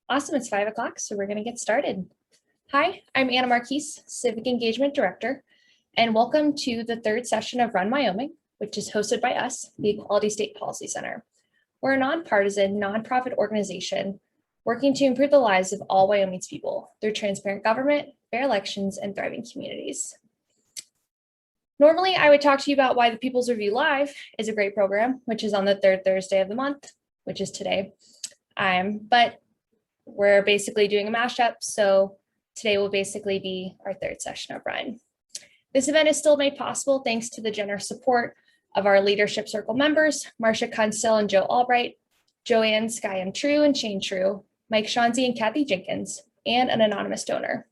Awesome, it's 5 o'clock, so we're gonna get started. Hi, I'm Anna Marquise, Civic Engagement Director, and welcome to the third session of Run Wyoming, which is hosted by us, the Equality State Policy Center. We're a nonpartisan, nonprofit organization working to improve the lives of all Wyoming's people through transparent government, fair elections, and thriving communities. Normally, I would talk to you about why the People's Review Live is a great program, which is on the third Thursday of the month, which is today. But we're basically doing a mashup, so today will basically be our third session of Run. This event is still made possible thanks to the generous support of our Leadership Circle members, Marcia Kunstell and Joe Albright, Joanne Sky M. True and Shane True, Mike Shawnzy and Kathy Jenkins, and an anonymous donor.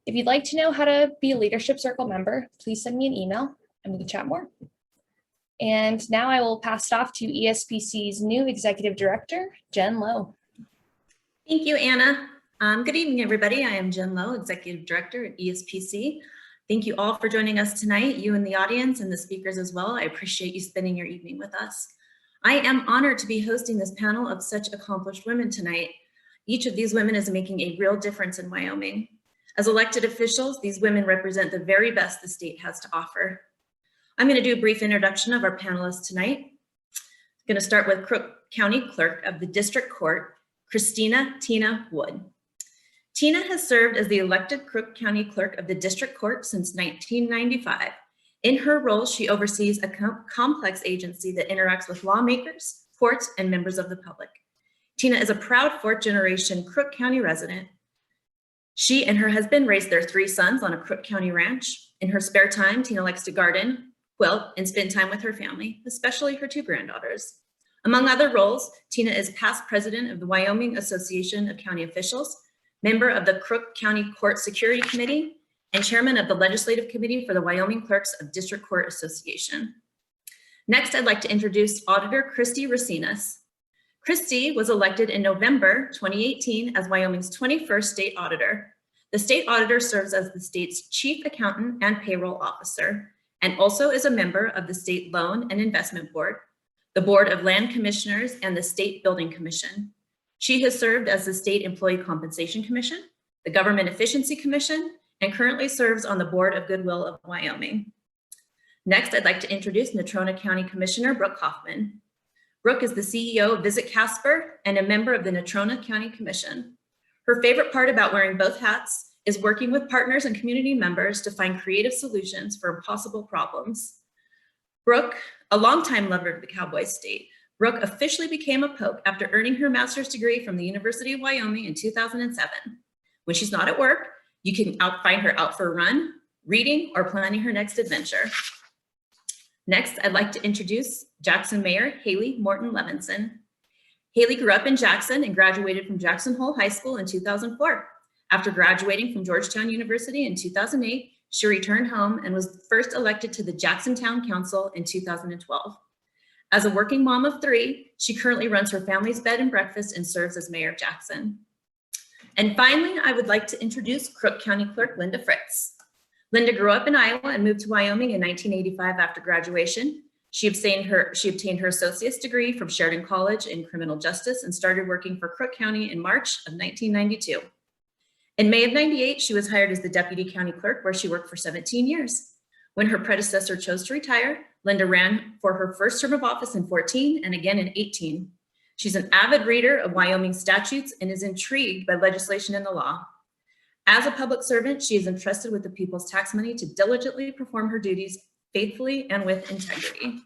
If you'd like to know how to be a Leadership Circle member, please send me an email and we can chat more. And now I will pass it off to ESPC's new Executive Director, Jen Lowe. Thank you, Anna. Good evening, everybody. I am Jen Lowe, Executive Director at ESPC. Thank you all for joining us tonight, you in the audience and the speakers as well. I appreciate you spending your evening with us. I am honored to be hosting this panel of such accomplished women tonight. Each of these women is making a real difference in Wyoming. As elected officials, these women represent the very best the state has to offer. I'm going to do a brief introduction of our panelists tonight. I'm going to start with Crook County Clerk of the District Court, Christina Tina Wood. Tina has served as the elected Crook County Clerk of the District Court since 1995. In her role, she oversees a complex agency that interacts with lawmakers, courts, and members of the public. Tina is a proud fourth-generation Crook County resident. She and her husband raised their 3 sons on a Crook County ranch. In her spare time, Tina likes to garden, quilt, and spend time with her family, especially her 2 granddaughters. Among other roles, Tina is past president of the Wyoming Association of County Officials, member of the Crook County Court Security Committee, and chairman of the Legislative Committee for the Wyoming Clerks of District Court Association. Next, I'd like to introduce Auditor Kristi Racinas. Kristi was elected in November 2018 as Wyoming's 21st state auditor. The state auditor serves as the state's chief accountant and payroll officer, and also is a member of the State Loan and Investment Board, the Board of Land Commissioners, and the State Building Commission. She has served as the State Employee Compensation Commission, the Government Efficiency Commission, and currently serves on the Board of Goodwill of Wyoming. Next, I'd like to introduce Natrona County Commissioner Brooke Hoffman. Brooke is the CEO of Visit Casper and a member of the Natrona County Commission. Her favorite part about wearing both hats is working with partners and community members to find creative solutions for impossible problems. Brooke, a longtime lover of the Cowboy State, Brooke officially became a Poke after earning her master's degree from the University of Wyoming in 2007. When she's not at work, you can find her out for a run, reading, or planning her next adventure. Next, I'd like to introduce Jackson Mayor Hailey Morton Levinson. Hailey grew up in Jackson and graduated from Jackson Hole High School in 2004. After graduating from Georgetown University in 2008, she returned home and was first elected to the Jackson Town Council in 2012. As a working mom of 3, she currently runs her family's bed and breakfast and serves as mayor of Jackson. And finally, I would like to introduce Crook County Clerk Linda Fritz. Linda grew up in Iowa and moved to Wyoming in 1985 after graduation. She obtained her associate's degree from Sheridan College in criminal justice and started working for Crook County in March of 1992. In May of '98, she was hired as the deputy county clerk, where she worked for 17 years. When her predecessor chose to retire, Linda ran for her first term of office in 14 and again in 18. She's an avid reader of Wyoming statutes and is intrigued by legislation and the law. As a public servant, she is entrusted with the people's tax money to diligently perform her duties faithfully and with integrity.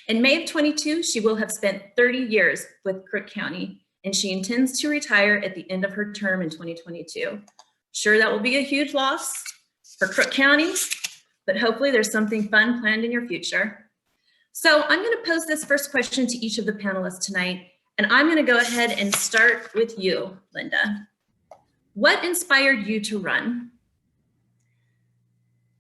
In May of '22, she will have spent 30 years with Crook County, and she intends to retire at the end of her term in 2022. Sure, that will be a huge loss for Crook County, but hopefully there's something fun planned in your future. So I'm going to pose this first question to each of the panelists tonight, and I'm going to go ahead and start with you, Linda. What inspired you to run?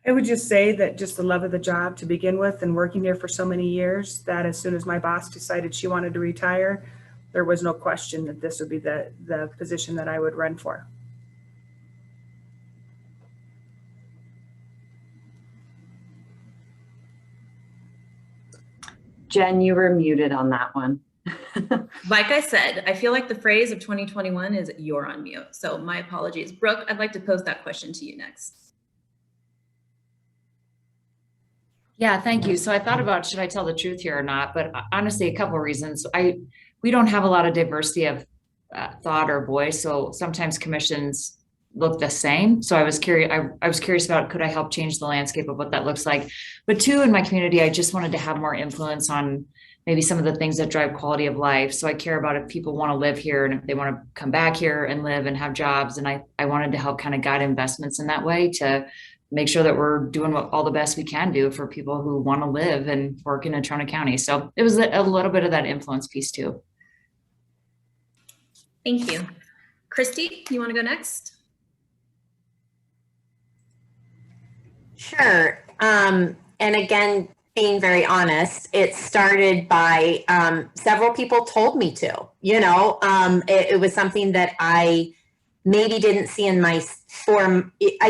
I would just say that just the love of the job to begin with, and working here for so many years, that as soon as my boss decided she wanted to retire, there was no question that this would be the position that I would run for. Jen, you were muted on that one. Like I said, I feel like the phrase of 2021 is "you're on mute." So my apologies. Brooke, I'd like to pose that question to you next. Yeah, thank you. So I thought about, should I tell the truth here or not? But honestly, a couple of reasons. We don't have a lot of diversity of thought or voice. So sometimes commissions look the same. So I was curious. I was curious about, could I help change the landscape of what that looks like? But two, in my community, I just wanted to have more influence on maybe some of the things that drive quality of life. So I care about if people want to live here and if they want to come back here and live and have jobs. And I wanted to help kind of guide investments in that way to make sure that we're doing all the best we can do for people who want to live and work in Natrona County. So it was a little bit of that influence piece too. Thank you. Christy, you want to go next? Sure. And again, being very honest, it started by several people told me to, it was something that I maybe didn't see in my form. I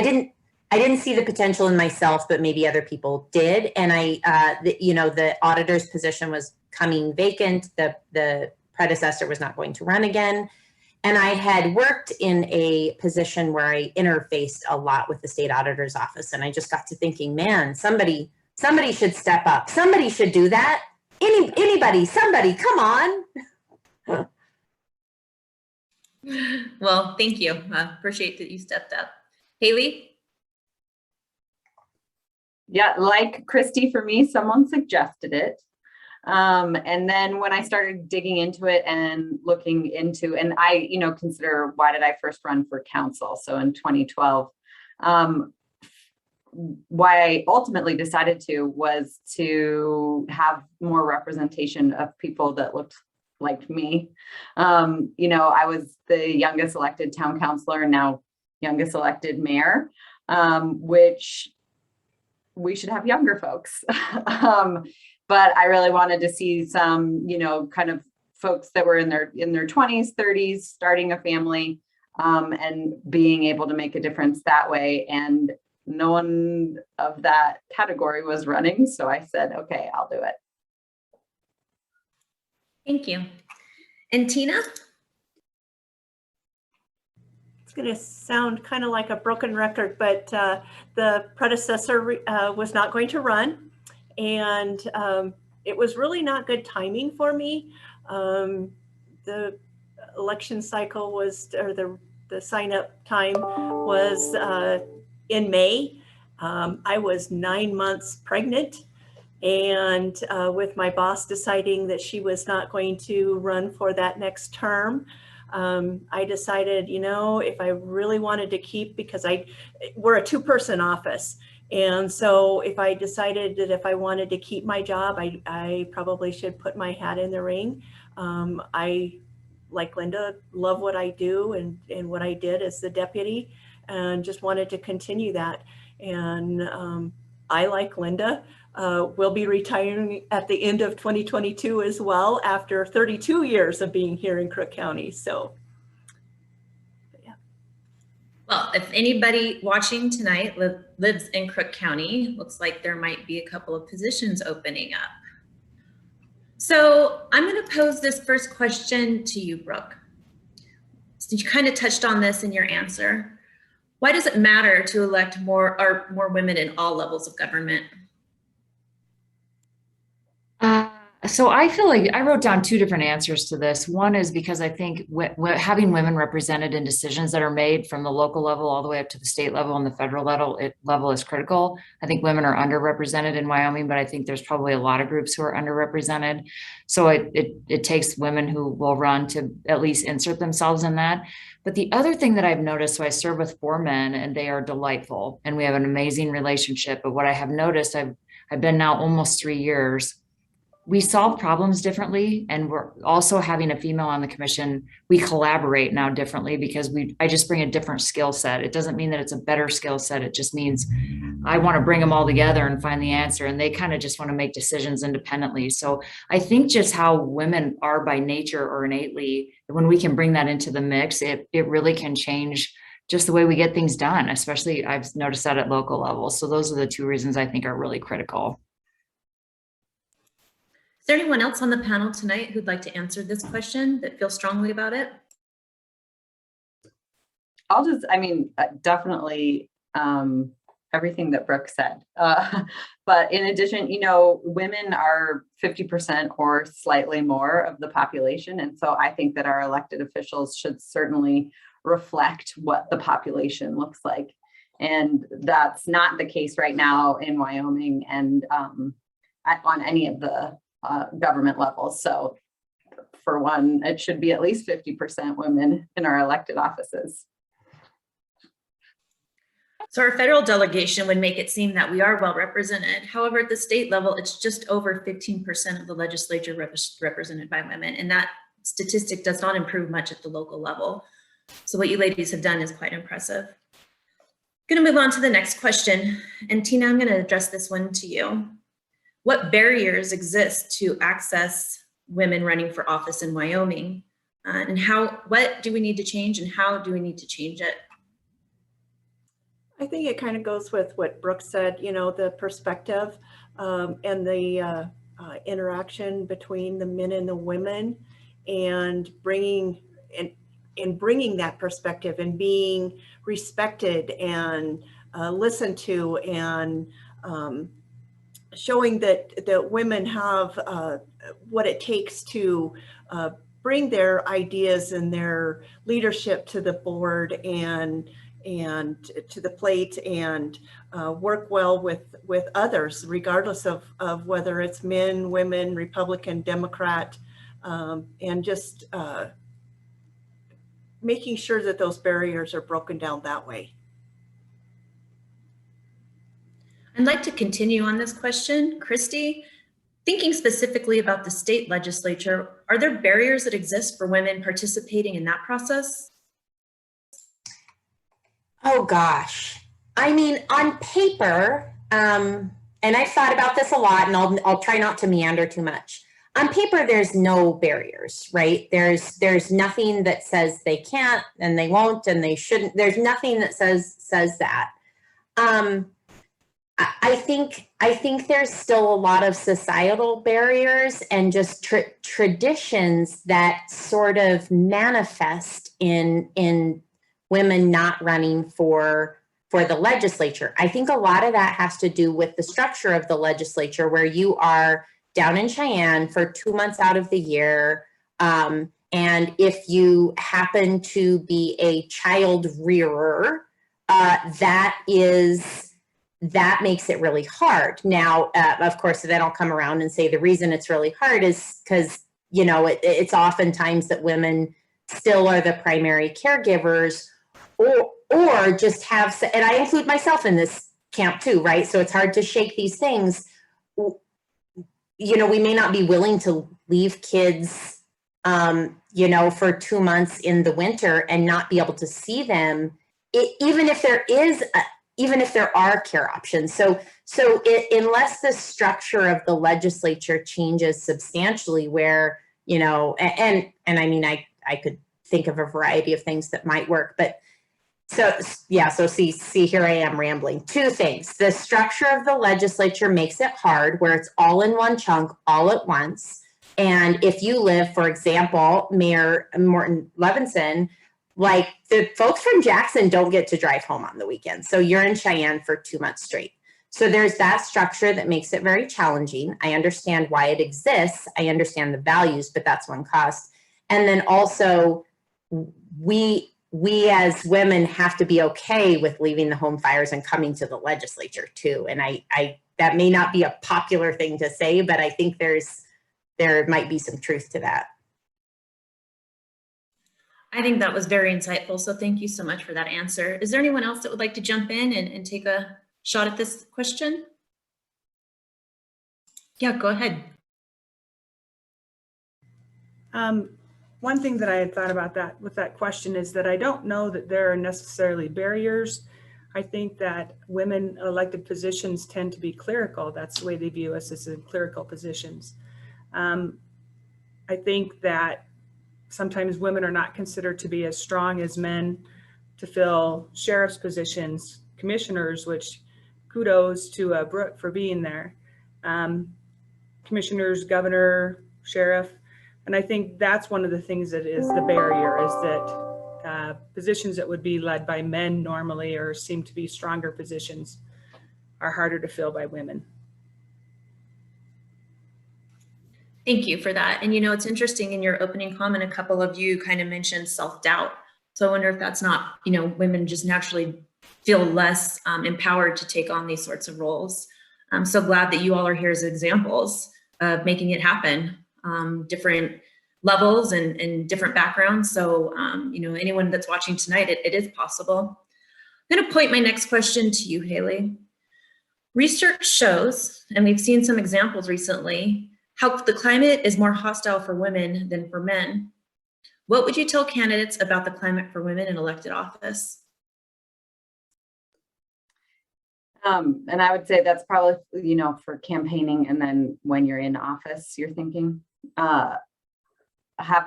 didn't see the potential in myself, but maybe other people did. And the auditor's position was coming vacant. The predecessor was not going to run again. And I had worked in a position where I interfaced a lot with the state auditor's office. And I just got to thinking, man, somebody should step up. Somebody should do that. Anybody, somebody, come on. Well, thank you. Appreciate that you stepped up. Hailey? Yeah, like Kristi, for me, someone suggested it. And then when I started digging into it and looking into, and I, consider, why did I first run for council? So in 2012, why I ultimately decided to was to have more representation of people that looked like me. I was the youngest elected town councilor, now youngest elected mayor, which we should have younger folks. But I really wanted to see some, kind of folks that were in their 20s, 30s, starting a family, and being able to make a difference that way. And no one of that category was running. So I said, okay, I'll do it. Thank you. And Tina? It's going to sound kind of like a broken record, but the predecessor was not going to run. And it was really not good timing for me. The election cycle was, or the sign up time was in May. I was 9 months pregnant, and with my boss deciding that she was not going to run for that next term, I decided, if I really wanted to keep, because we're a two-person office. And so if I decided that if I wanted to keep my job, I probably should put my hat in the ring. I, like Linda, love what I do and what I did as the deputy, and just wanted to continue that. And I, like Linda, will be retiring at the end of 2022 as well, after 32 years of being here in Crook County. So, yeah. Well, if anybody watching tonight lives in Crook County, looks like there might be a couple of positions opening up. So I'm going to pose this first question to you, Brooke. Since you kind of touched on this in your answer, why does it matter to elect more women in all levels of government? So I feel like I wrote down two different answers to this. One is because I think having women represented in decisions that are made from the local level all the way up to the state level and the federal level is critical. I think women are underrepresented in Wyoming, but I think there's probably a lot of groups who are underrepresented. So it takes women who will run to at least insert themselves in that. But the other thing that I've noticed, so I serve with 4 men and they are delightful and we have an amazing relationship. But what I have noticed, I've been now almost 3 years, we solve problems differently, and we're also having a female on the commission. We collaborate now differently because I just bring a different skill set. It doesn't mean that it's a better skill set. It just means I want to bring them all together and find the answer, and they kind of just want to make decisions independently. So I think just how women are by nature or innately, when we can bring that into the mix, it really can change just the way we get things done, especially I've noticed that at local levels. So those are the two reasons I think are really critical. Is there anyone else on the panel tonight who'd like to answer this question that feels strongly about it? Definitely everything that Brooke said. But in addition, women are 50% or slightly more of the population. And so I think that our elected officials should certainly reflect what the population looks like. And that's not the case right now in Wyoming and on any of the government levels. So for one, it should be at least 50% women in our elected offices. So our federal delegation would make it seem that we are well represented. However, at the state level, it's just over 15% of the legislature represented by women. And that statistic does not improve much at the local level. So what you ladies have done is quite impressive. I'm going to move on to the next question. And Tina, I'm going to address this one to you. What barriers exist to access women running for office in Wyoming? And what do we need to change and how do we need to change it? I think it kind of goes with what Brooke said, the perspective and the interaction between the men and the women, and bringing that perspective and being respected and listened to, and showing that women have what it takes to bring their ideas and their leadership to the board and to the plate, and work well with others, regardless of whether it's men, women, Republican, Democrat, and just making sure that those barriers are broken down that way. I'd like to continue on this question. Christie, thinking specifically about the state legislature, are there barriers that exist for women participating in that process? Oh gosh. I mean, on paper, and I've thought about this a lot, and I'll try not to meander too much. On paper, there's no barriers, right? There's nothing that says they can't and they won't and they shouldn't. There's nothing that says that. I think there's still a lot of societal barriers and just traditions that sort of manifest in women not running for the legislature. I think a lot of that has to do with the structure of the legislature, where you are down in Cheyenne for 2 months out of the year. And if you happen to be a child rearer, that makes it really hard. Now, of course, then I'll come around and say the reason it's really hard is because, it's oftentimes that women still are the primary caregivers, or just have, and I include myself in this camp too, right? So it's hard to shake these things. We may not be willing to leave kids, for 2 months in the winter and not be able to see them, even if there are care options. So unless the structure of the legislature changes substantially, where, and I mean, I could think of a variety of things that might work, but so see, here I am rambling. 2 things. The structure of the legislature makes it hard, where it's all in one chunk, all at once. And if you live, for example, Mayor Morton Levinson, like the folks from Jackson don't get to drive home on the weekend. So you're in Cheyenne for 2 months straight. So there's that structure that makes it very challenging. I understand why it exists. I understand the values, but that's one cost. And then also we as women have to be okay with leaving the home fires and coming to the legislature too. And I that may not be a popular thing to say, but I think there might be some truth to that. I think that was very insightful. So thank you so much for that answer. Is there anyone else that would like to jump in and take a shot at this question? Yeah, go ahead. One thing that I had thought about with that question is that I don't know that there are necessarily barriers. I think that women elected positions tend to be clerical. That's the way they view us, as in clerical positions. I think that sometimes women are not considered to be as strong as men to fill sheriff's positions, commissioners, which kudos to Brooke for being there. commissioners, governor, sheriff. And I think that's one of the things that is the barrier, is that positions that would be led by men normally, or seem to be stronger positions, are harder to fill by women. Thank you for that. And it's interesting, in your opening comment, a couple of you kind of mentioned self-doubt. So I wonder if that's not, women just naturally feel less empowered to take on these sorts of roles. I'm so glad that you all are here as examples of making it happen, different levels and different backgrounds. So, anyone that's watching tonight, it is possible. I'm going to point my next question to you, Hailey. Research shows, and we've seen some examples recently, how the climate is more hostile for women than for men. What would you tell candidates about the climate for women in elected office? And I would say that's probably, for campaigning, and then when you're in office, you're thinking, I've had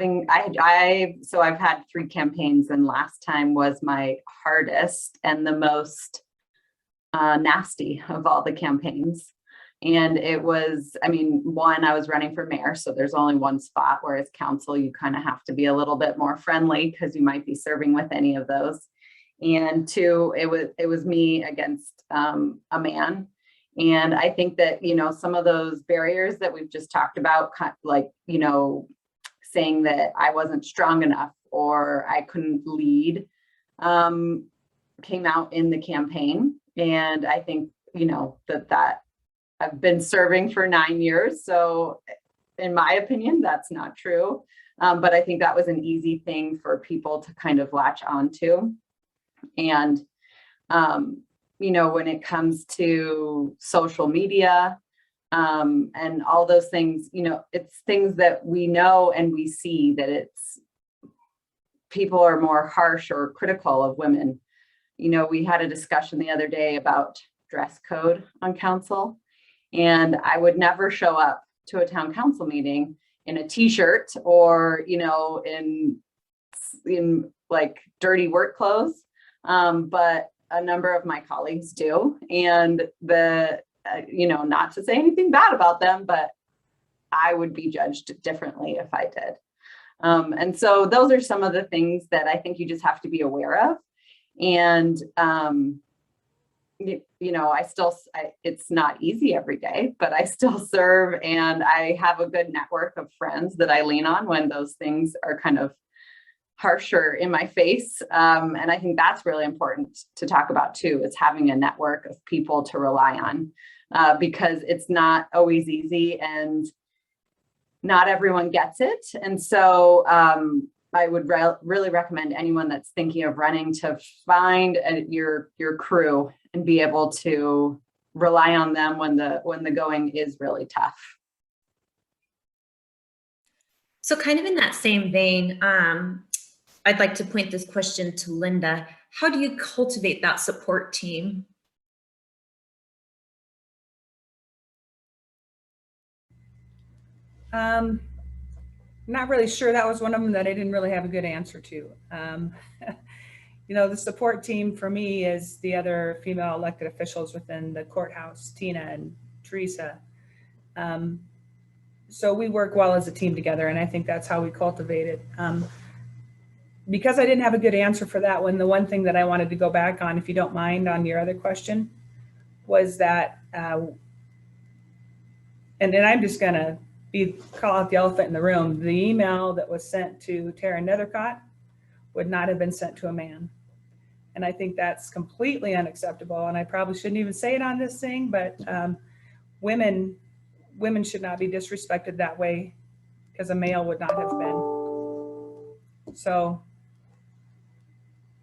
3 campaigns, and last time was my hardest and the most nasty of all the campaigns. And it was, one, I was running for mayor, so there's only one spot, whereas council, you kind of have to be a little bit more friendly because you might be serving with any of those. And 2, it was me against a man. And I think that, some of those barriers that we've just talked about, like, saying that I wasn't strong enough or I couldn't lead, came out in the campaign. And I think, that I've been serving for 9 years. So in my opinion, that's not true. But I think that was an easy thing for people to kind of latch onto. And, when it comes to social media, and all those things, it's things that we know and we see that people are more harsh or critical of women. We had a discussion the other day about dress code on council, and I would never show up to a town council meeting in a t-shirt or, in like dirty work clothes. But a number of my colleagues do. And not to say anything bad about them, but I would be judged differently if I did. And so those are some of the things that I think you just have to be aware of. And, it's not easy every day, but I still serve, and I have a good network of friends that I lean on when those things are kind of harsher in my face. And I think that's really important to talk about too, is having a network of people to rely on, because it's not always easy and not everyone gets it. And so I would really recommend anyone that's thinking of running to find your crew and be able to rely on them when the going is really tough. So kind of in that same vein, I'd like to point this question to Linda. How do you cultivate that support team? Not really sure. That was one of them that I didn't really have a good answer to. The support team for me is the other female elected officials within the courthouse, Tina and Teresa. So we work well as a team together, and I think that's how we cultivate it. Because I didn't have a good answer for that one, the one thing that I wanted to go back on, if you don't mind, on your other question, was that, and then I'm just going to call out the elephant in the room. The email that was sent to Tara Nethercott would not have been sent to a man. And I think that's completely unacceptable. And I probably shouldn't even say it on this thing, but women should not be disrespected that way, because a male would not have been. So,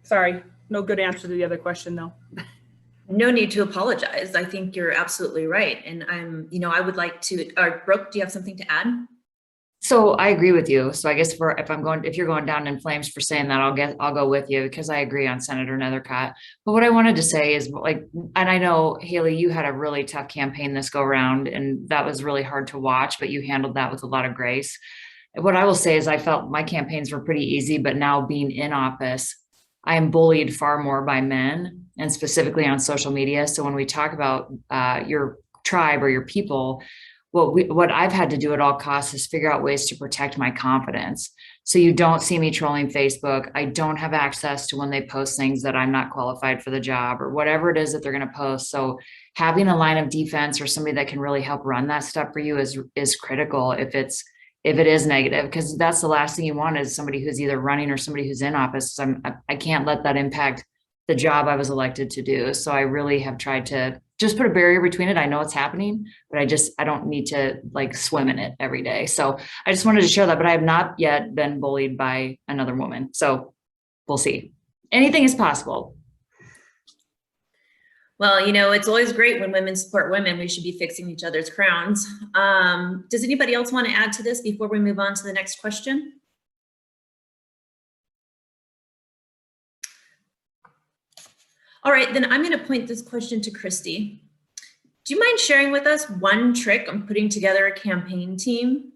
sorry, no good answer to the other question though. No need to apologize. I think you're absolutely right. And I would like to, Brooke, do you have something to add? So I agree with you. So I guess if you're going down in flames for saying that, I'll go with you, because I agree on Senator Nethercott. But what I wanted to say is, and I know, Hailey, you had a really tough campaign this go around, and that was really hard to watch, but you handled that with a lot of grace. What I will say is I felt my campaigns were pretty easy, but now being in office, I am bullied far more by men, and specifically on social media. So when we talk about your tribe or your people, what I've had to do at all costs is figure out ways to protect my confidence. So you don't see me trolling Facebook. I don't have access to when they post things that I'm not qualified for the job or whatever it is that they're going to post. So having a line of defense or somebody that can really help run that stuff for you is critical if it is negative, because that's the last thing you want is somebody who's either running or somebody who's in office. So I can't let that impact the job I was elected to do. So I really have tried to just put a barrier between it. I know it's happening, but I don't need to like swim in it every day. So I just wanted to share that, but I have not yet been bullied by another woman. So we'll see. Anything is possible. Well, you know, it's always great when women support women. We should be fixing each other's crowns. Does anybody else want to add to this before we move on to the next question? All right, then I'm going to point this question to Kristi. Do you mind sharing with us one trick on putting together a campaign team?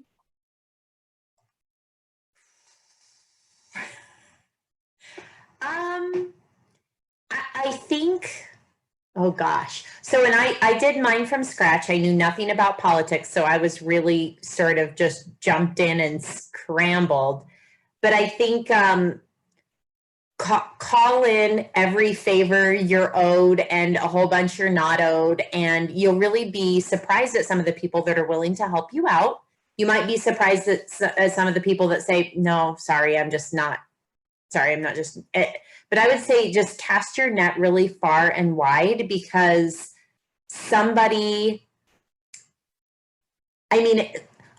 I think, oh gosh. So when I did mine from scratch, I knew nothing about politics. So I was really sort of just jumped in and scrambled. But I think call in every favor you're owed and a whole bunch you're not owed. And you'll really be surprised at some of the people that are willing to help you out. You might be surprised at some of the people that say, no, sorry, I'm not just, but I would say just cast your net really far and wide, because a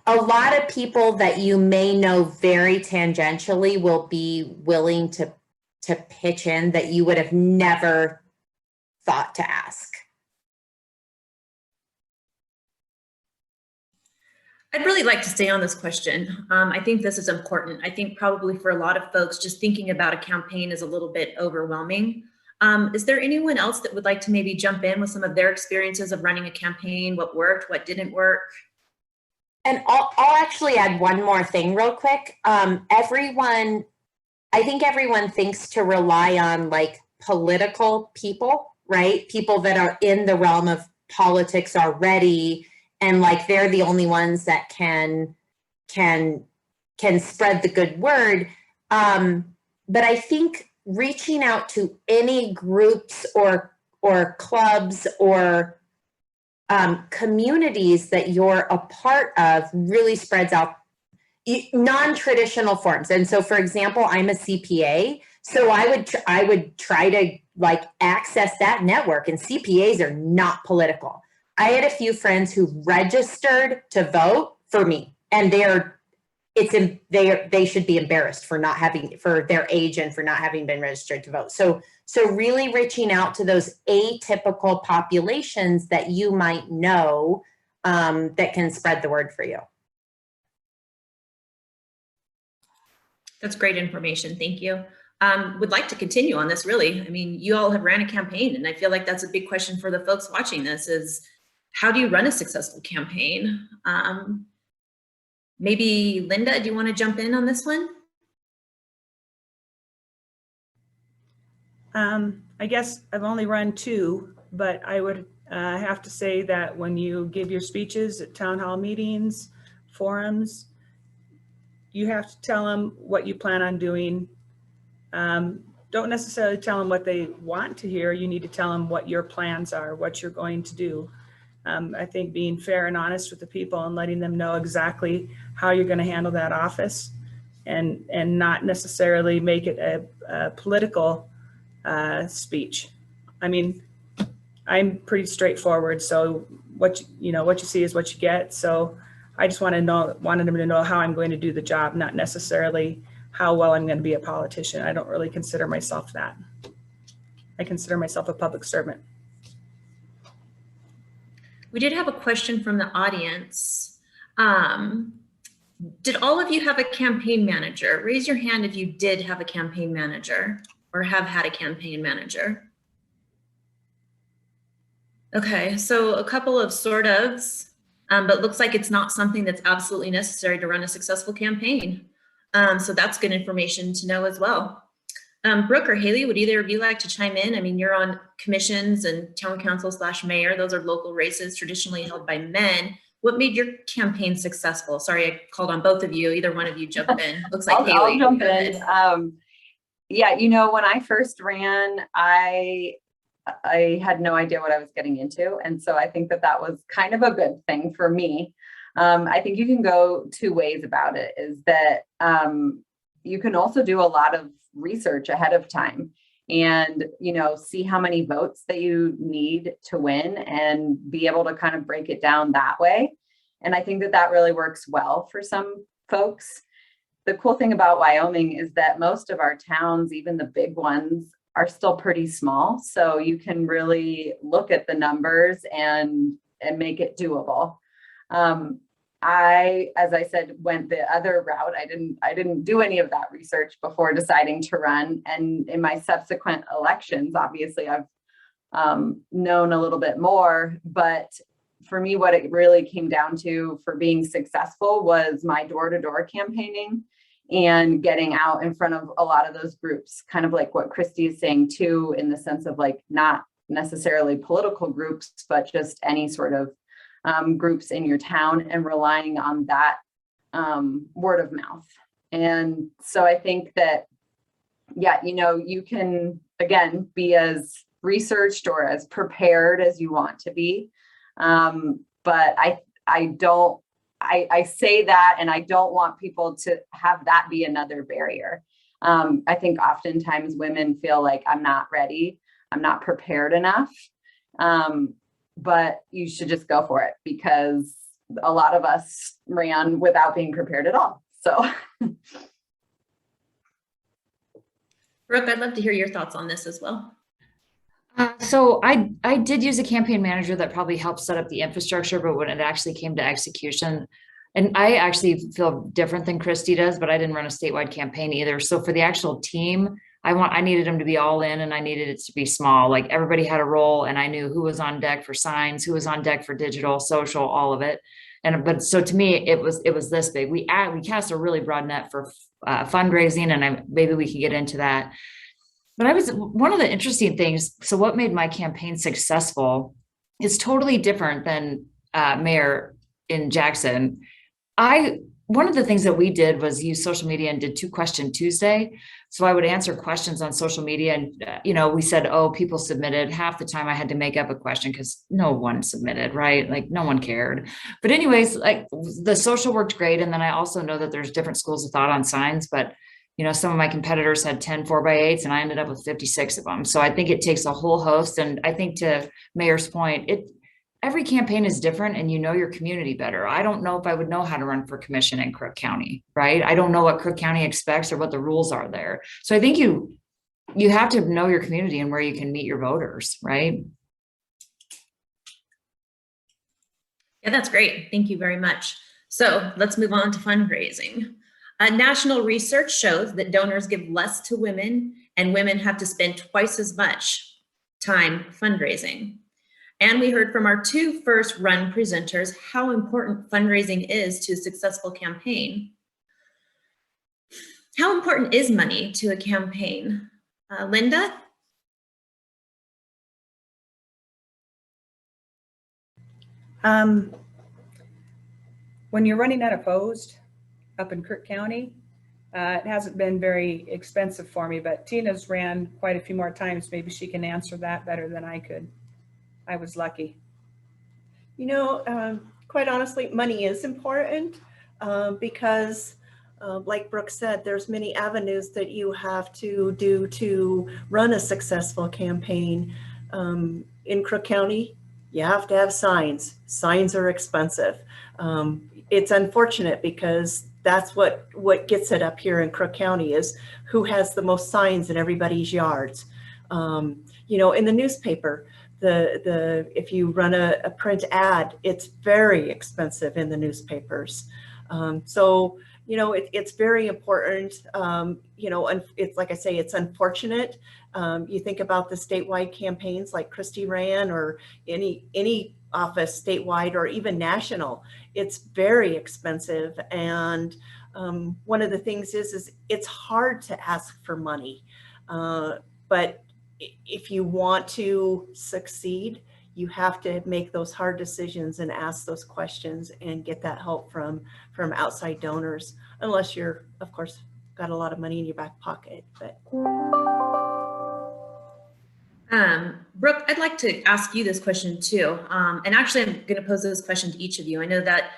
lot of people that you may know very tangentially will be willing to pitch in that you would have never thought to ask. I'd really like to stay on this question. I think this is important. I think probably for a lot of folks, just thinking about a campaign is a little bit overwhelming. Is there anyone else that would like to maybe jump in with some of their experiences of running a campaign, what worked, what didn't work? And I'll actually add one more thing real quick. I think everyone thinks to rely on like political people, right? People that are in the realm of politics already, and like they're the only ones that can spread the good word. But I think reaching out to any groups or clubs or communities that you're a part of really spreads out non-traditional forms. And so, for example, I'm a CPA, so I would try to like access that network, and CPAs are not political. I had a few friends who registered to vote for me, and they should be embarrassed for their age and for not having been registered to vote. So really reaching out to those atypical populations that you might know that can spread the word for you. That's great information. Thank you. Would like to continue on this, really. I mean, you all have ran a campaign, and I feel like that's a big question for the folks watching this is, how do you run a successful campaign? Maybe Linda, do you want to jump in on this one? I guess I've only run 2, but I would have to say that when you give your speeches at town hall meetings, forums, you have to tell them what you plan on doing. Don't necessarily tell them what they want to hear. You need to tell them what your plans are, what you're going to do. I think being fair and honest with the people and letting them know exactly how you're going to handle that office, and not necessarily make it a political speech. I mean, I'm pretty straightforward, so what you see is what you get. So I just wanted them to know how I'm going to do the job, not necessarily how well I'm going to be a politician. I don't really consider myself that. I consider myself a public servant. We did have a question from the audience. Did all of you have a campaign manager? Raise your hand if you did have a campaign manager or have had a campaign manager. Okay, so a couple of sort ofs, but looks like it's not something that's absolutely necessary to run a successful campaign. So that's good information to know as well. Brooke or Hailey, would either of you like to chime in? I mean, you're on commissions and town council / mayor. Those are local races traditionally held by men. What made your campaign successful? Sorry, I called on both of you. Either one of you jump in. Looks like Hailey. I'll jump Go in. ahead. Yeah, when I first ran, I had no idea what I was getting into. And so I think that was kind of a good thing for me. I think you can go two ways about it, is that you can also do a lot of research ahead of time and, see how many votes that you need to win and be able to kind of break it down that way. And I think that really works well for some folks. The cool thing about Wyoming is that most of our towns, even the big ones, are still pretty small. So you can really look at the numbers and make it doable. As I said, went the other route. I didn't do any of that research before deciding to run. And in my subsequent elections, obviously I've known a little bit more, but for me, what it really came down to for being successful was my door-to-door campaigning and getting out in front of a lot of those groups, kind of like what Christie is saying too, in the sense of like not necessarily political groups, but just any sort of groups in your town, and relying on that word of mouth. And so I think that, yeah, you can, again, be as researched or as prepared as you want to be. But I say that, and I don't want people to have that be another barrier. I think oftentimes women feel like I'm not ready, I'm not prepared enough. But you should just go for it, because a lot of us ran without being prepared at all. So, Brooke, I'd love to hear your thoughts on this as well. So I did use a campaign manager that probably helped set up the infrastructure, but when it actually came to execution, and I actually feel different than Christie does, but I didn't run a statewide campaign either. So for the actual team, I needed them to be all in, and I needed it to be small. Like everybody had a role, and I knew who was on deck for signs, who was on deck for digital, social, all of it. But so to me, it was this big. We cast a really broad net for fundraising, and maybe we can get into that. But one of the interesting things. So what made my campaign successful is totally different than Mayor in Jackson. One of the things that we did was use social media and did 2 Question Tuesday. So I would answer questions on social media, and, we said, oh, people submitted. Half the time I had to make up a question because no one submitted, right? Like no one cared. But anyways, like the social worked great. And then I also know that there's different schools of thought on signs, but some of my competitors had 10 4x8s, and I ended up with 56 of them. So I think it takes a whole host. And I think, to Mayor's point, every campaign is different, and your community better. I don't know if I would know how to run for commission in Crook County, right? I don't know what Crook County expects or what the rules are there. So I think you have to know your community and where you can meet your voters, right? Yeah, that's great. Thank you very much. So let's move on to fundraising. National research shows that donors give less to women, and women have to spend twice as much time fundraising. And we heard from our 2 first run presenters how important fundraising is to a successful campaign. How important is money to a campaign? Linda? When you're running unopposed up in Crook County, it hasn't been very expensive for me, but Tina's ran quite a few more times. Maybe she can answer that better than I could. I was lucky. Quite honestly, money is important because like Brooke said, there's many avenues that you have to do to run a successful campaign. In Crook County, you have to have signs. Signs are expensive. It's unfortunate because that's what gets it up here in Crook County, is who has the most signs in everybody's yards. In the newspaper, if you run a print ad, it's very expensive in the newspapers. So it's very important. And it's like I say, it's unfortunate. You think about the statewide campaigns like Christie ran, or any office statewide or even national. It's very expensive. And one of the things is it's hard to ask for money. But if you want to succeed, you have to make those hard decisions and ask those questions and get that help from outside donors, unless you're, of course, got a lot of money in your back pocket. But Brooke, I'd like to ask you this question too. And actually, I'm going to pose this question to each of you. I know that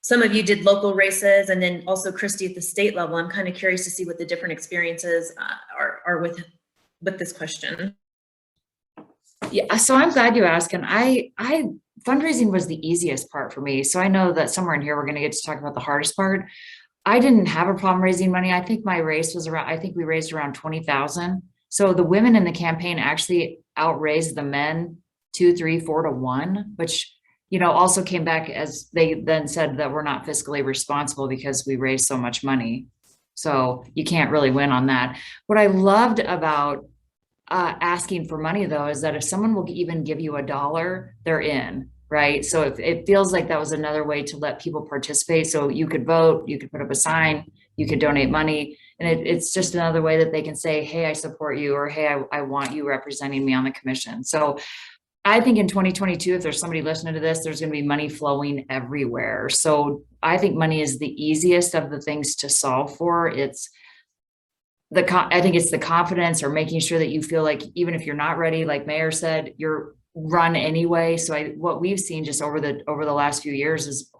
some of you did local races, and then also Christie at the state level. I'm kind of curious to see what the different experiences are with this question. Yeah, so I'm glad you asked. And I fundraising was the easiest part for me. So I know that somewhere in here, we're going to get to talk about the hardest part. I didn't have a problem raising money. I think my race was around, I think we raised around 20,000. So the women in the campaign actually outraised the men 2, 3, 4 to 1, which, you know, also came back as they then said that we're not fiscally responsible because we raised so much money. So you can't really win on that. What I loved about asking for money though, is that if someone will even give you $1, they're in, right? So if it feels like that was another way to let people participate. So you could vote, you could put up a sign, you could donate money. And it's just another way that they can say, hey, I support you, or hey, I want you representing me on the commission. So I think in 2022, if there's somebody listening to this, there's going to be money flowing everywhere. So I think money is the easiest of the things to solve for. I think it's the confidence, or making sure that you feel like even if you're not ready, like Mayor said, you're run anyway. So what we've seen just over the last few years is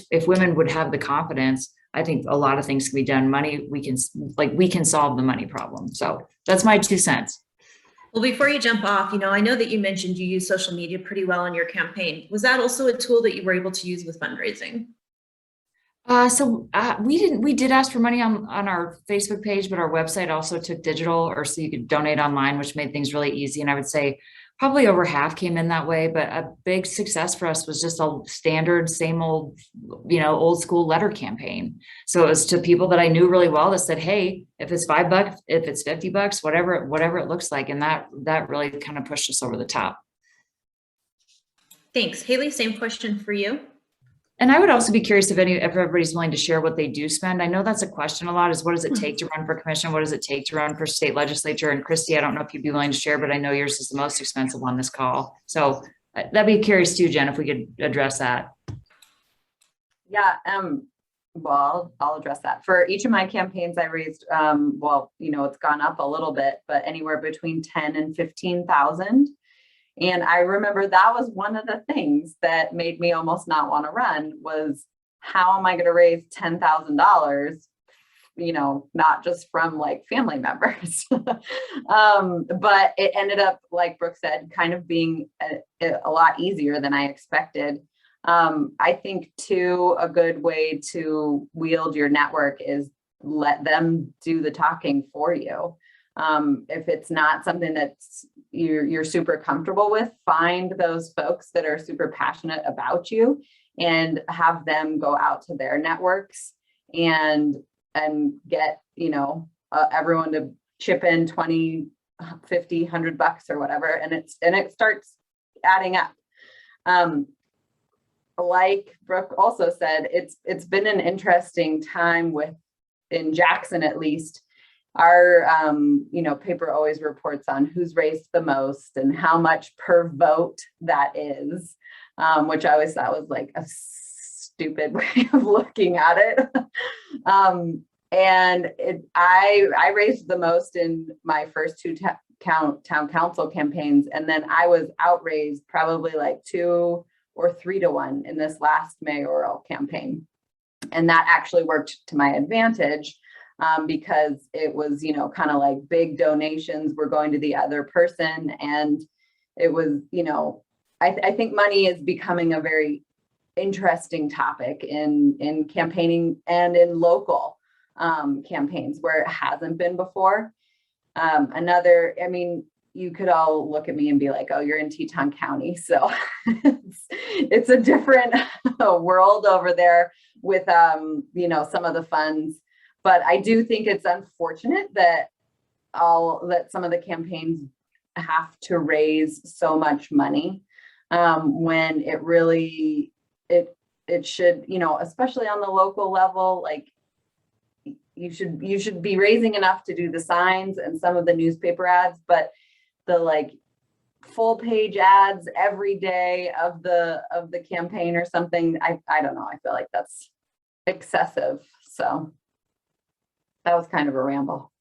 if women would have the confidence, I think a lot of things can be done. Money, we can solve the money problem. So that's my 2 cents. Well, before you jump off, I know that you mentioned you use social media pretty well in your campaign. Was that also a tool that you were able to use with fundraising? We did ask for money on our Facebook page, but our website also took digital, or so you could donate online, which made things really easy. And I would say probably over half came in that way, but a big success for us was just a standard, same old, old school letter campaign. So it was to people that I knew really well that said, hey, if it's $5, if it's $50, whatever it looks like. And that really kind of pushed us over the top. Thanks. Hailey, same question for you. And I would also be curious if everybody's willing to share what they do spend. I know that's a question a lot, is what does it take to run for commission? What does it take to run for state legislature? And Christie, I don't know if you'd be willing to share, but I know yours is the most expensive on this call. So that'd be curious too, Jen, if we could address that. Yeah, well, I'll address that. For each of my campaigns, I raised, it's gone up a little bit, but anywhere between 10 and 15,000. And I remember that was one of the things that made me almost not want to run, was how am I going to raise $10,000, not just from like family members. But it ended up, like Brooke said, kind of being a lot easier than I expected. I think too, a good way to wield your network is let them do the talking for you. If it's not something that's you're super comfortable with, find those folks that are super passionate about you and have them go out to their networks and get, everyone to chip in 20, 50, $100 or whatever. And it starts adding up. Like Brooke also said, it's been an interesting time in Jackson, at least. Our, paper always reports on who's raised the most and how much per vote that is, which I always thought was like a stupid way of looking at it. I raised the most in my first 2 town council campaigns. And then I was outraised probably like 2 or 3 to 1 in this last mayoral campaign. And that actually worked to my advantage. Because it was, kind of like big donations were going to the other person. And it was, I think money is becoming a very interesting topic in campaigning and in local campaigns where it hasn't been before. You could all look at me and be like, oh, you're in Teton County. So it's a different world over there with, some of the funds. But I do think it's unfortunate that some of the campaigns have to raise so much money when it really, it should, especially on the local level, like you should be raising enough to do the signs and some of the newspaper ads, but the like full page ads every day of the campaign or something. I don't know. I feel like that's excessive. So that was kind of a ramble.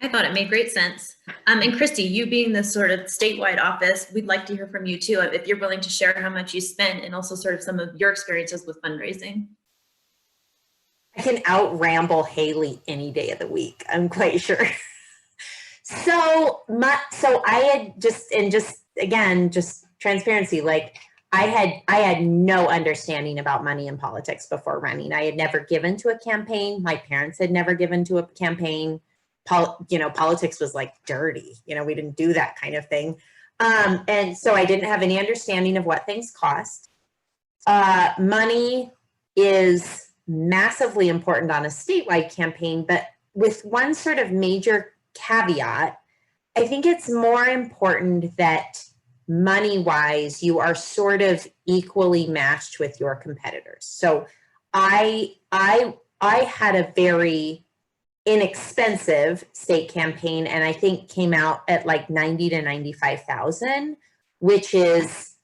I thought it made great sense. And Kristi, you being the sort of statewide office, we'd like to hear from you too, if you're willing to share how much you spent and also sort of some of your experiences with fundraising. I can out ramble Hailey any day of the week, I'm quite sure. So I had just transparency, like I had no understanding about money and politics before running. I had never given to a campaign. My parents had never given to a campaign. Politics was like dirty. We didn't do that kind of thing. And so I didn't have any understanding of what things cost. Money is massively important on a statewide campaign, but with one sort of major caveat, I think it's more important that money-wise, you are sort of equally matched with your competitors. So I had a very inexpensive state campaign, and I think came out at like 90 to 95,000, which is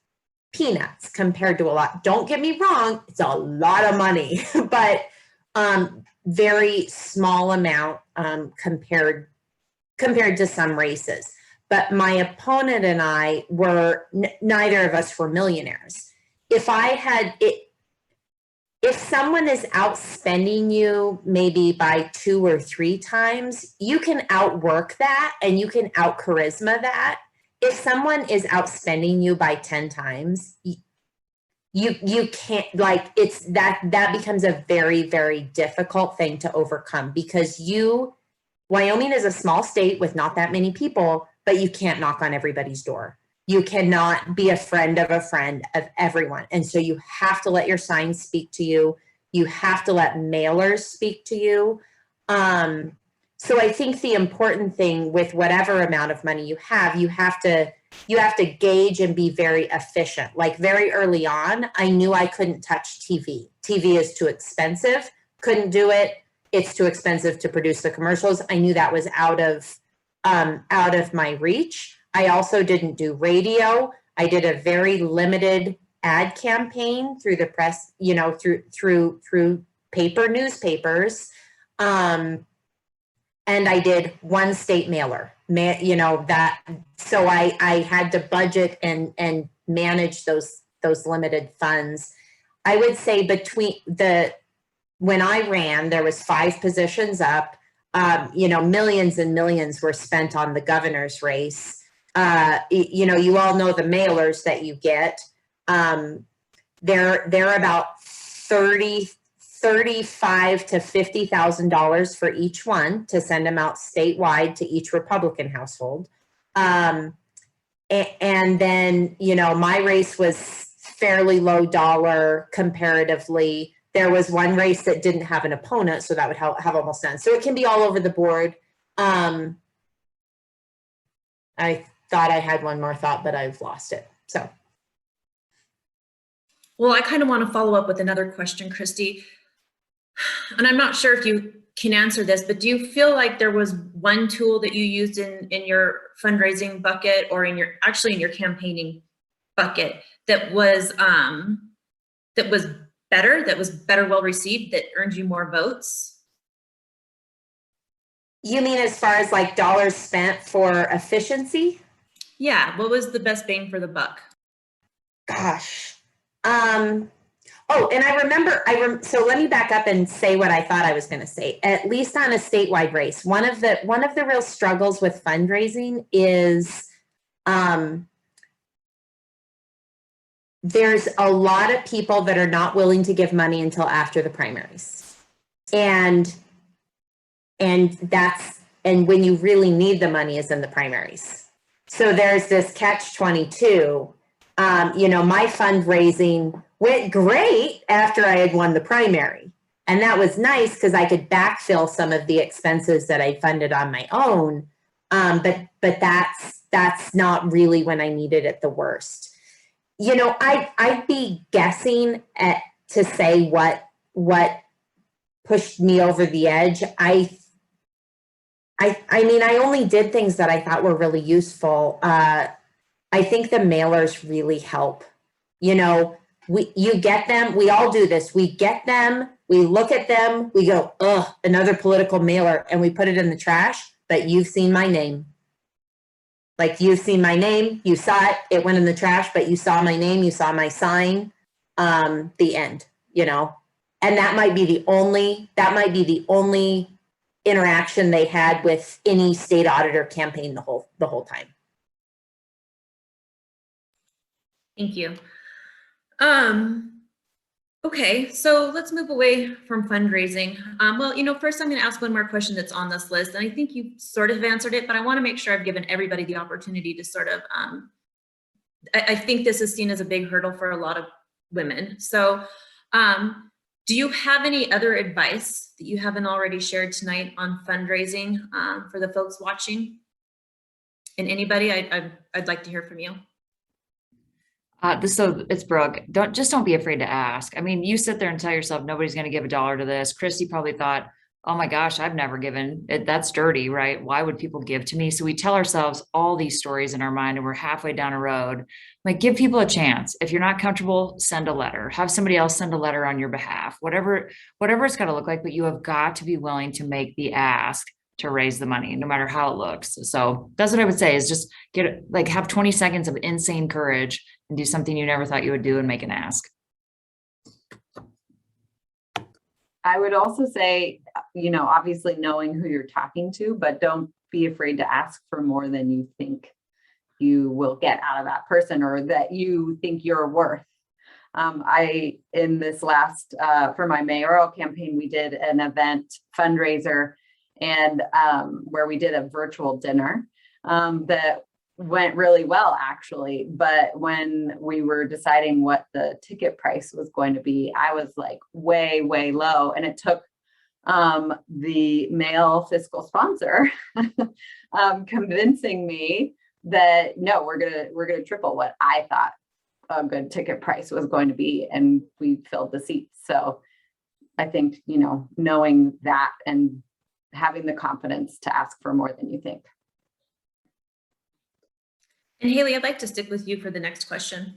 peanuts compared to a lot. Don't get me wrong, it's a lot of money, but very small amount compared to some races. But my opponent and I were, neither of us were millionaires. If someone is outspending you maybe by 2 or 3 times, you can outwork that and you can out charisma that. If someone is outspending you by 10 times, you can't, like, it's that becomes a very, very difficult thing to overcome, because Wyoming is a small state with not that many people, but you can't knock on everybody's door. You cannot be a friend of everyone. And so you have to let your signs speak to you. You have to let mailers speak to you. So I think the important thing with whatever amount of money you have to gauge and be very efficient. Like very early on, I knew I couldn't touch TV. TV is too expensive, couldn't do it. It's too expensive to produce the commercials. I knew that was out of my reach. I also didn't do radio. I did a very limited ad campaign through the press, through newspapers. And I did one state mailer, so I had to budget and manage those limited funds. I would say when I ran, there was 5 positions up, millions and millions were spent on the governor's race. You all know the mailers that you get. They're about $35,000 to $50,000 for each one to send them out statewide to each Republican household. And then, my race was fairly low dollar comparatively. There was one race that didn't have an opponent, so that would have almost none. So it can be all over the board. I thought I had one more thought, but I've lost it. So. Well, I kind of want to follow up with another question, Kristi. And I'm not sure if you can answer this, but do you feel like there was one tool that you used in your fundraising bucket or in your campaigning bucket that was better well received, that earned you more votes? You mean as far as like dollars spent for efficiency? Yeah, what was the best bang for the buck? Gosh. And I remember, so let me back up and say what I thought I was going to say. At least on a statewide race, one of the real struggles with fundraising is there's a lot of people that are not willing to give money until after the primaries. And when you really need the money is in the primaries. So there's this catch-22. My fundraising went great after I had won the primary. And that was nice because I could backfill some of the expenses that I funded on my own. But that's not really when I needed it the worst. I'd be guessing to say what pushed me over the edge. I mean, I only did things that I thought were really useful. I think the mailers really help. You know, you get them, we all do this. We get them, we look at them, we go, ugh, another political mailer, and we put it in the trash, but you've seen my name. Like, you've seen my name, you saw it, it went in the trash, but you saw my name, you saw my sign, the end, you know? And that might be the only interaction they had with any state auditor campaign the whole time. Thank you. Okay, so let's move away from fundraising. Well, you know, first I'm going to ask one more question that's on this list, and I think you sort of answered it, but I want to make sure I've given everybody the opportunity to sort of, I think this is seen as a big hurdle for a lot of women. So do you have any other advice that you haven't already shared tonight on fundraising for the folks watching? And anybody, I'd like to hear from you. So it's Brooke. Don't be afraid to ask. I mean, you sit there and tell yourself nobody's going to give $1 to this. Christie probably thought, oh my gosh, I've never given it. That's dirty, right? Why would people give to me? So we tell ourselves all these stories in our mind, and we're halfway down a road. Like, give people a chance. If you're not comfortable, send a letter. Have somebody else send a letter on your behalf. Whatever it's got to look like, but you have got to be willing to make the ask to raise the money, no matter how it looks. So that's what I would say, is just have 20 seconds of insane courage and do something you never thought you would do and make an ask. I would also say, you know, obviously knowing who you're talking to, but don't be afraid to ask for more than you think you will get out of that person, or that you think you're worth. In this last, for my mayoral campaign, we did an event fundraiser, and where we did a virtual dinner that went really well, actually. But when we were deciding what the ticket price was going to be, I was like way, way low. And it took the male fiscal sponsor convincing me that no, we're gonna triple what I thought a good ticket price was going to be, and we filled the seats. So I think, you know, knowing that and having the confidence to ask for more than you think. And Hailey, I'd like to stick with you for the next question.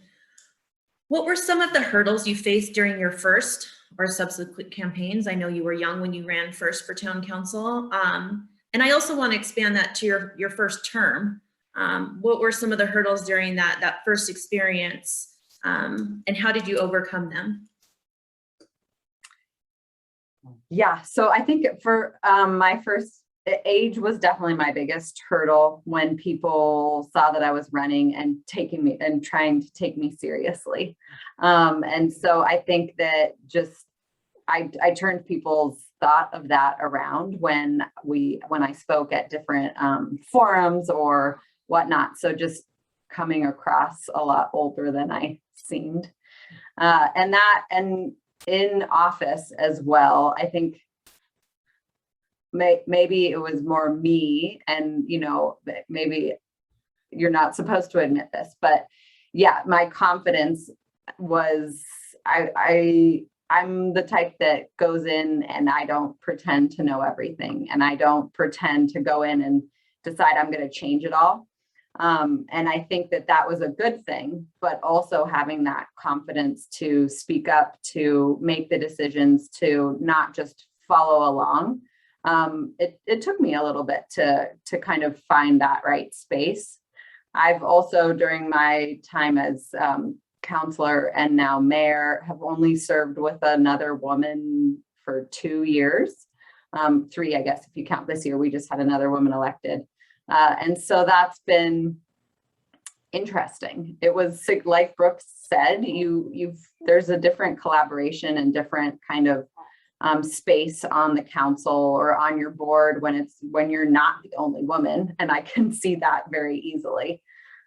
What were some of the hurdles you faced during your first or subsequent campaigns? I know you were young when you ran first for town council. And I also want to expand that to your first term. What were some of the hurdles during that first experience, and how did you overcome them? Yeah, so I think for my first, age was definitely my biggest hurdle when people saw that I was running and trying to take me seriously. And so I think that just I turned people's thought of that around when I spoke at different forums or whatnot. So just coming across a lot older than I seemed, and in office as well. I think maybe it was more me, and you know, maybe you're not supposed to admit this, but yeah, my confidence was I'm the type that goes in and I don't pretend to know everything, and I don't pretend to go in and decide I'm going to change it all. And I think that was a good thing, but also having that confidence to speak up, to make the decisions, to not just follow along. It took me a little bit to kind of find that right space. I've also, during my time as counselor and now mayor, have only served with another woman for 2 years, 3, I guess, if you count this year. We just had another woman elected. And so that's been interesting. It was like Brooke said, there's a different collaboration and different kind of space on the council or on your board when you're not the only woman, and I can see that very easily.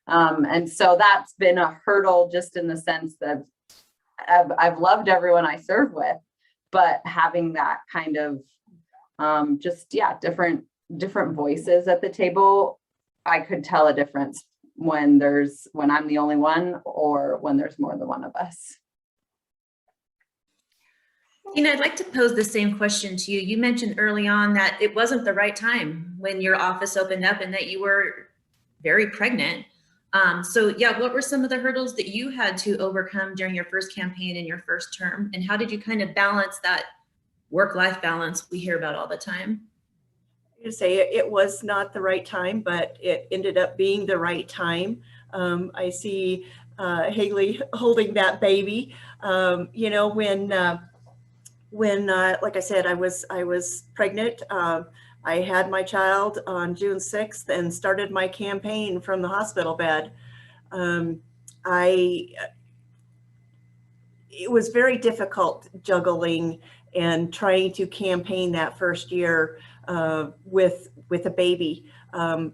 And so that's been a hurdle, just in the sense that I've loved everyone I serve with, but having that kind of different voices at the table, I could tell a difference when I'm the only one or when there's more than one of us. Tina, I'd like to pose the same question to you. You mentioned early on that it wasn't the right time when your office opened up and that you were very pregnant. So yeah, what were some of the hurdles that you had to overcome during your first campaign and your first term? And how did you kind of balance that work-life balance we hear about all the time? You say it was not the right time, but it ended up being the right time. I see Hailey holding that baby. You know, when like I said, I was pregnant. I had my child on June 6th and started my campaign from the hospital bed. It was very difficult juggling and trying to campaign that first year with a baby.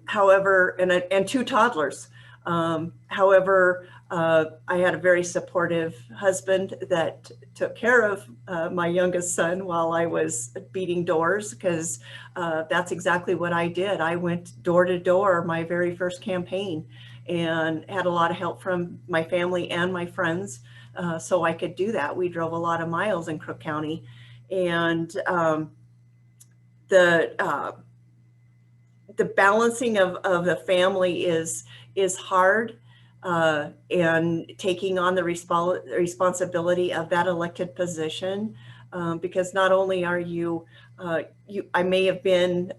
However, and two toddlers. However, I had a very supportive husband that took care of my youngest son while I was beating doors, because that's exactly what I did. I went door to door my very first campaign and had a lot of help from my family and my friends, so I could do that. We drove a lot of miles in Crook County, and the balancing of the family is hard, and taking on the responsibility of that elected position, because not only are you, I may have been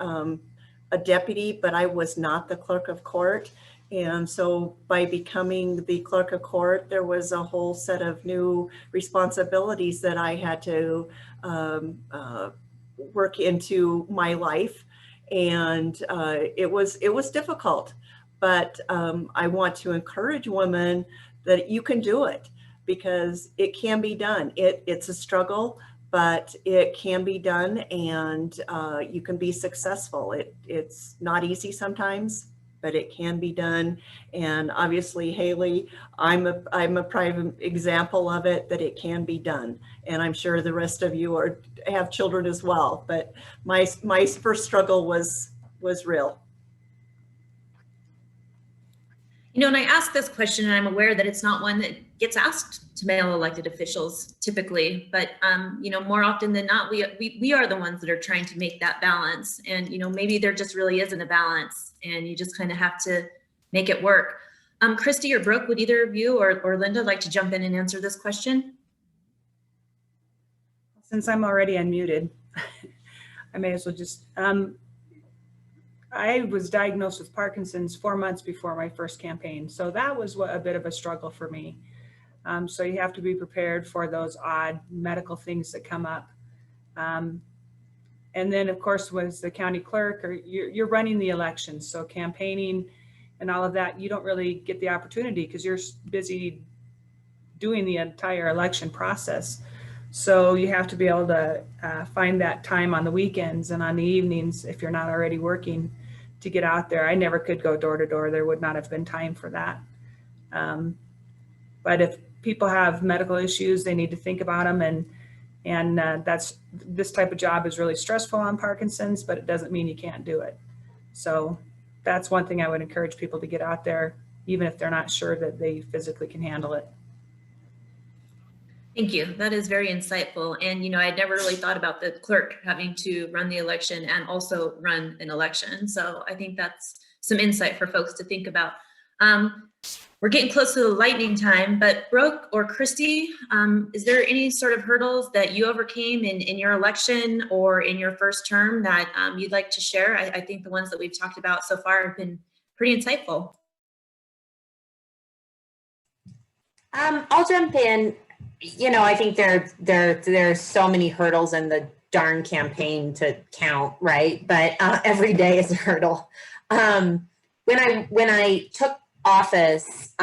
a deputy, but I was not the clerk of court. And so by becoming the clerk of court, there was a whole set of new responsibilities that I had to work into my life. And it was difficult, but I want to encourage women that you can do it, because it can be done. It's a struggle, but it can be done, and you can be successful. It's not easy sometimes, but it can be done. And obviously, Hailey, I'm a prime example of it, that it can be done. And I'm sure the rest of you have children as well. But my first struggle was real. You know, and I ask this question, and I'm aware that it's not one that gets asked to male elected officials typically, but you know, more often than not, we are the ones that are trying to make that balance. And you know, maybe there just really isn't a balance, and you just kind of have to make it work. Christie or Brooke, would either of you or Linda like to jump in and answer this question? Since I'm already unmuted, I may as well just, I was diagnosed with Parkinson's 4 months before my first campaign. So that was a bit of a struggle for me. So you have to be prepared for those odd medical things that come up. And then of course, was the county clerk, or you're running the elections. So campaigning and all of that, you don't really get the opportunity because you're busy doing the entire election process. So you have to be able to find that time on the weekends and on the evenings, if you're not already working, to get out there. I never could go door to door. There would not have been time for that. But if people have medical issues, they need to think about them. And this type of job is really stressful on Parkinson's, but it doesn't mean you can't do it. So that's one thing I would encourage people to get out there, even if they're not sure that they physically can handle it. Thank you. That is very insightful. And, you know, I'd never really thought about the clerk having to run the election and also run an election. So I think that's some insight for folks to think about. We're getting close to the lightning time, but Brooke or Christie, is there any sort of hurdles that you overcame in your election or in your first term that you'd like to share? I think the ones that we've talked about so far have been pretty insightful. I'll jump in. You know, I think there's so many hurdles in the darn campaign to count, right? But every day is a hurdle. When I took office,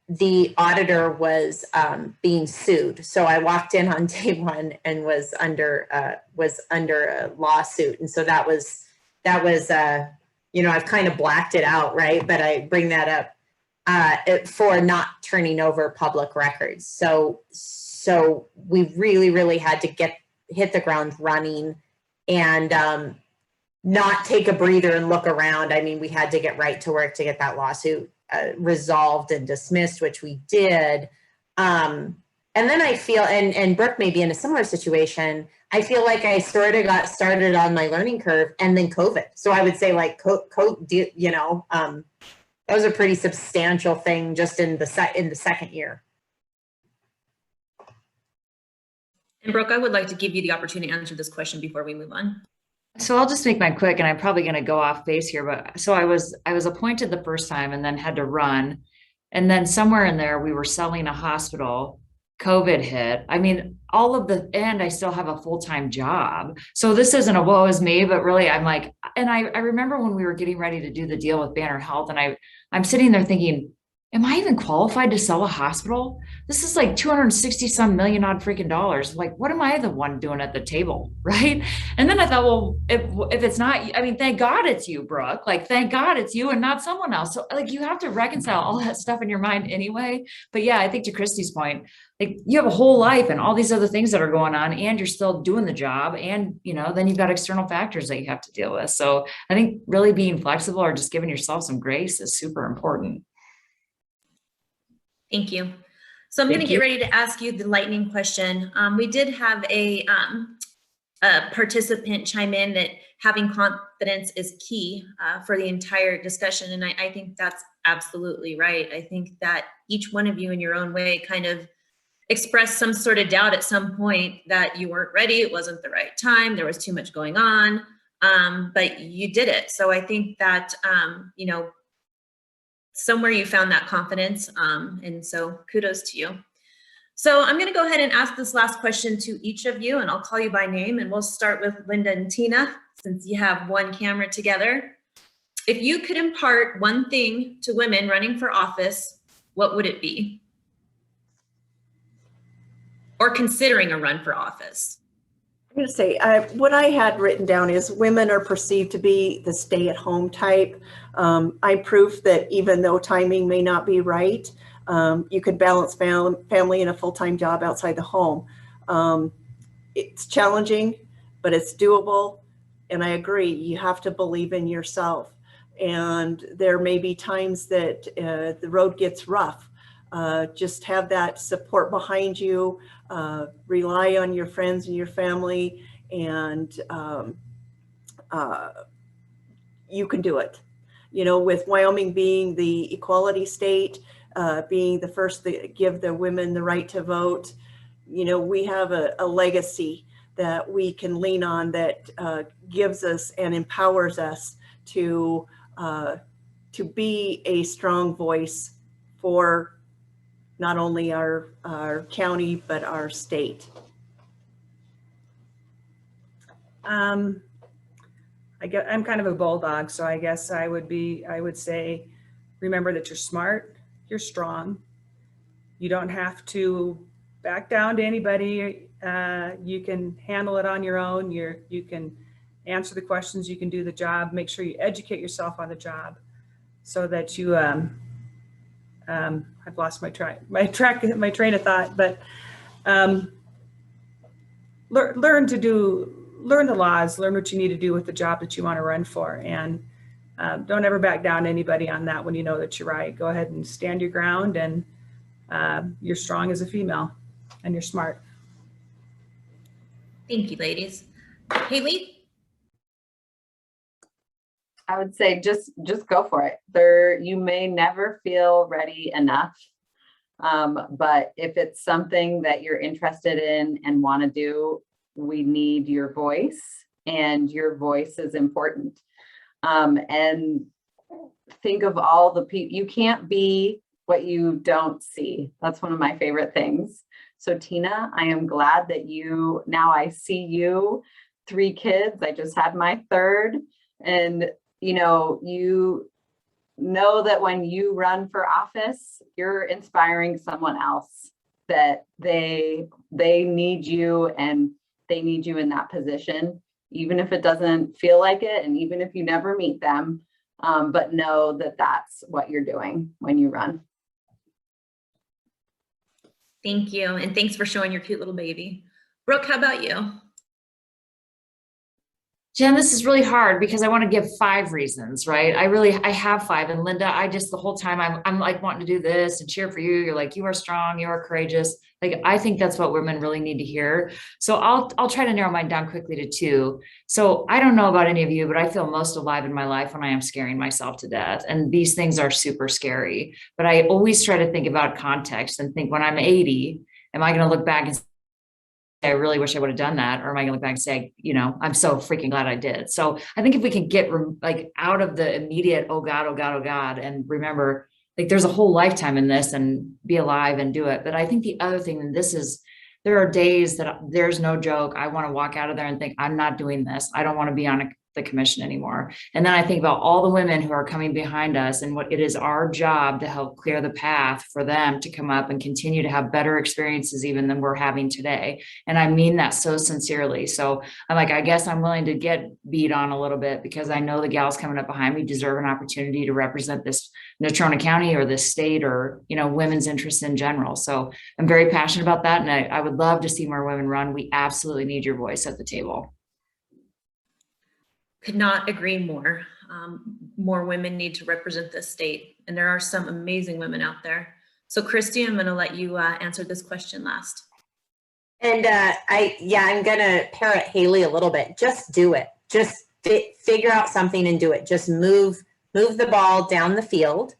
the auditor was being sued. So I walked in on day one and was under a lawsuit, and so that was you know, I've kind of blacked it out, right? But I bring that up for not turning over public records. So we really had to hit the ground running and not take a breather and look around. I mean, we had to get right to work to get that lawsuit resolved and dismissed, which we did. And then I feel, and Brooke may be in a similar situation, I feel like I sort of got started on my learning curve and then COVID. So I would say like, you know, that was a pretty substantial thing just in the second year. And Brooke, I would like to give you the opportunity to answer this question before we move on. So I'll just make mine quick, and I'm probably going to go off base here, but so I was appointed the first time and then had to run. And then somewhere in there, we were selling a hospital. COVID hit. I mean, and I still have a full-time job. So this isn't a woe is me, but really I'm like, and I remember when we were getting ready to do the deal with Banner Health, and I'm sitting there thinking, am I even qualified to sell a hospital? This is like 260 some million odd freaking dollars. Like, what am I the one doing at the table? Right. And then I thought, well, if it's not, I mean, thank God it's you, Brooke. Like, thank God it's you and not someone else. So like, you have to reconcile all that stuff in your mind anyway. But yeah, I think to Christie's point, like you have a whole life and all these other things that are going on, and you're still doing the job. And, you know, then you've got external factors that you have to deal with. So I think really being flexible or just giving yourself some grace is super important. Thank you. So I'm going to get ready to ask you the lightning question. We did have a participant chime in that having confidence is key for the entire discussion. And I think that's absolutely right. I think that each one of you in your own way kind of expressed some sort of doubt at some point that you weren't ready. It wasn't the right time. There was too much going on, but you did it. So I think that, you know, somewhere you found that confidence. And so kudos to you. So I'm going to go ahead and ask this last question to each of you, and I'll call you by name, and we'll start with Linda and Tina, since you have one camera together. If you could impart one thing to women running for office, what would it be? Or considering a run for office? I'm going to say what I had written down is women are perceived to be the stay-at-home type. I'm proof that even though timing may not be right, you could balance family and a full-time job outside the home. It's challenging, but it's doable. And I agree, you have to believe in yourself. And there may be times that the road gets rough. Just have that support behind you, rely on your friends and your family, and you can do it. You know, with Wyoming being the equality state, being the first to give the women the right to vote, you know, we have a legacy that we can lean on that gives us and empowers us to be a strong voice for not only our county, but our state. I'm kind of a bulldog, so I guess I would say, remember that you're smart, you're strong. You don't have to back down to anybody. You can handle it on your own. You can answer the questions, you can do the job, make sure you educate yourself on the job so that you, I've lost my train of thought, but learn the laws, learn what you need to do with the job that you want to run for. And don't ever back down to anybody on that when you know that you're right. Go ahead and stand your ground, and you're strong as a female and you're smart. Thank you, ladies. Hailey? I would say just go for it. You may never feel ready enough, but if it's something that you're interested in and want to do, we need your voice, and your voice is important. And think of all the people. You can't be what you don't see. That's one of my favorite things. So Tina, I am glad that now I see you, 3 kids. I just had my 3rd, and you know that when you run for office, you're inspiring someone else, that they need you, and they need you in that position, even if it doesn't feel like it, and even if you never meet them, but know that that's what you're doing when you run. Thank you, and thanks for showing your cute little baby. Brooke, how about you? Jen, this is really hard because I want to give 5 reasons, right? I have 5. And Linda, the whole time I'm like wanting to do this and cheer for you. You're like, you are strong, you are courageous. Like, I think that's what women really need to hear. So I'll try to narrow mine down quickly to 2. So I don't know about any of you, but I feel most alive in my life when I am scaring myself to death. And these things are super scary, but I always try to think about context and think, when I'm 80, am I going to look back and I really wish I would have done that? Or am I gonna look back and say, I'm so freaking glad I did. So I think if we can get like out of the immediate, oh God, oh God, oh God, and remember, like, there's a whole lifetime in this, and be alive and do it. But I think the other thing, and this is, there are days that there's no joke, I want to walk out of there and think, I'm not doing this. I don't want to be on the commission anymore. And then I think about all the women who are coming behind us, and what it is our job to help clear the path for them to come up and continue to have better experiences even than we're having today. And I mean that so sincerely. So I'm like, I guess I'm willing to get beat on a little bit, because I know the gals coming up behind me deserve an opportunity to represent this Natrona County or this state, or, women's interests in general. So I'm very passionate about that. And I would love to see more women run. We absolutely need your voice at the table. Could not agree more. More women need to represent this state, and there are some amazing women out there. So Christie, I'm going to let you answer this question last. And I'm going to parrot Hailey a little bit. Just do it. Just figure out something and do it. Just move the ball down the field.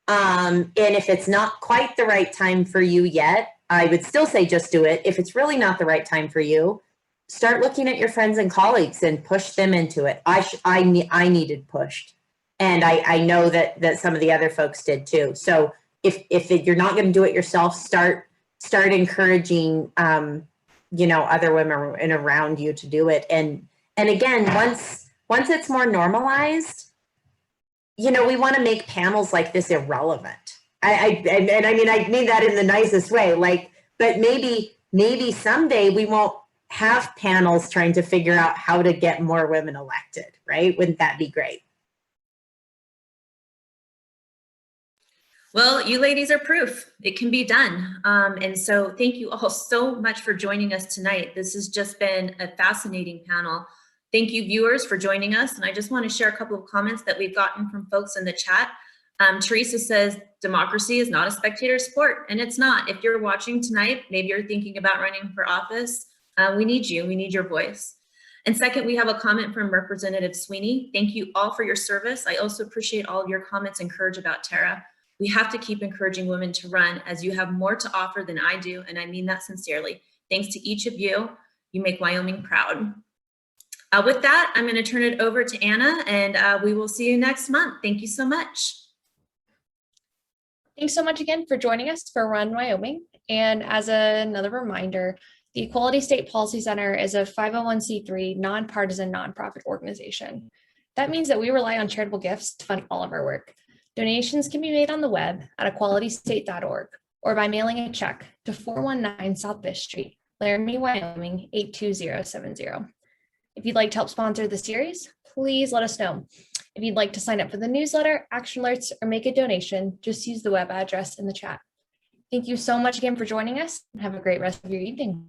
And if it's not quite the right time for you yet, I would still say just do it. If it's really not the right time for you, start looking at your friends and colleagues and push them into it. I needed pushed, and I know that some of the other folks did too. So if you're not going to do it yourself, start encouraging other women and around you to do it. And again, once it's more normalized, we want to make panels like this irrelevant. I mean that in the nicest way. But maybe someday we won't have panels trying to figure out how to get more women elected, right? Wouldn't that be great? Well, you ladies are proof it can be done. And so thank you all so much for joining us tonight. This has just been a fascinating panel. Thank you, viewers, for joining us. And I just want to share a couple of comments that we've gotten from folks in the chat. Teresa says, democracy is not a spectator sport, and it's not. If you're watching tonight, maybe you're thinking about running for office, we need you, we need your voice. And second, we have a comment from Representative Sweeney. Thank you all for your service. I also appreciate all of your comments and courage about Tara. We have to keep encouraging women to run, as you have more to offer than I do, and I mean that sincerely. Thanks to each of you. You make Wyoming proud. With that, I'm going to turn it over to Anna, and we will see you next month. Thank you so much. Thanks so much again for joining us for Run Wyoming. And as another reminder, the Equality State Policy Center is a 501c3 nonpartisan nonprofit organization. That means that we rely on charitable gifts to fund all of our work. Donations can be made on the web at equalitystate.org or by mailing a check to 419 South Fish Street, Laramie, Wyoming 82070. If you'd like to help sponsor the series, please let us know. If you'd like to sign up for the newsletter, action alerts, or make a donation, just use the web address in the chat. Thank you so much again for joining us, and have a great rest of your evening.